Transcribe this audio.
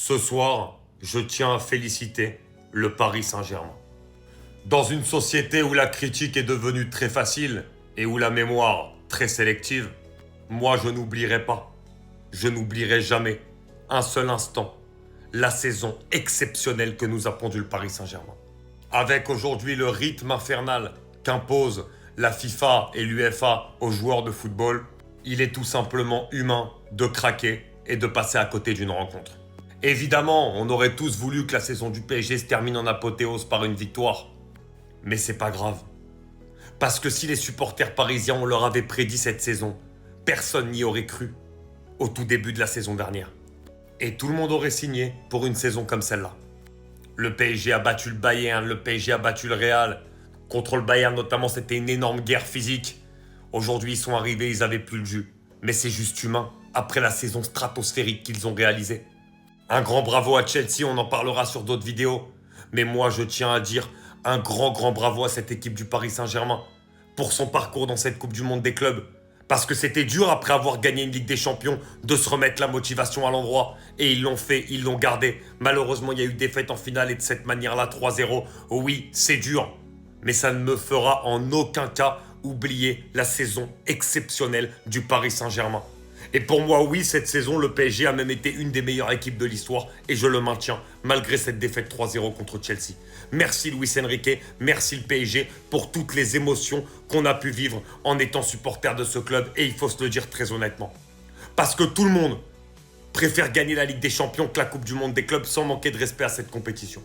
Ce soir, je tiens à féliciter le Paris Saint-Germain. Dans une société où la critique est devenue très facile et où la mémoire très sélective, moi je n'oublierai pas, je n'oublierai jamais, un seul instant, la saison exceptionnelle que nous a pondue le Paris Saint-Germain. Avec aujourd'hui le rythme infernal qu'imposent la FIFA et l'UEFA aux joueurs de football, il est tout simplement humain de craquer et de passer à côté d'une rencontre. Évidemment, on aurait tous voulu que la saison du PSG se termine en apothéose par une victoire. Mais c'est pas grave. Parce que si les supporters parisiens on leur avait prédit cette saison, personne n'y aurait cru au tout début de la saison dernière. Et tout le monde aurait signé pour une saison comme celle-là. Le PSG a battu le Bayern, le PSG a battu le Real. Contre le Bayern notamment, c'était une énorme guerre physique. Aujourd'hui, ils sont arrivés, ils avaient plus le jus. Mais c'est juste humain, après la saison stratosphérique qu'ils ont réalisée. Un grand bravo à Chelsea, on en parlera sur d'autres vidéos. Mais moi, je tiens à dire un grand bravo à cette équipe du Paris Saint-Germain pour son parcours dans cette Coupe du Monde des clubs. Parce que c'était dur après avoir gagné une Ligue des Champions de se remettre la motivation à l'endroit. Et ils l'ont fait, ils l'ont gardé. Malheureusement, il y a eu défaite en finale et de cette manière-là, 3-0. Oui, c'est dur. Mais ça ne me fera en aucun cas oublier la saison exceptionnelle du Paris Saint-Germain. Et pour moi, oui, cette saison, le PSG a même été une des meilleures équipes de l'histoire et je le maintiens, malgré cette défaite 3-0 contre Chelsea. Merci Luis Enrique, merci le PSG pour toutes les émotions qu'on a pu vivre en étant supporter de ce club et il faut se le dire très honnêtement. Parce que tout le monde préfère gagner la Ligue des Champions que la Coupe du Monde des clubs sans manquer de respect à cette compétition.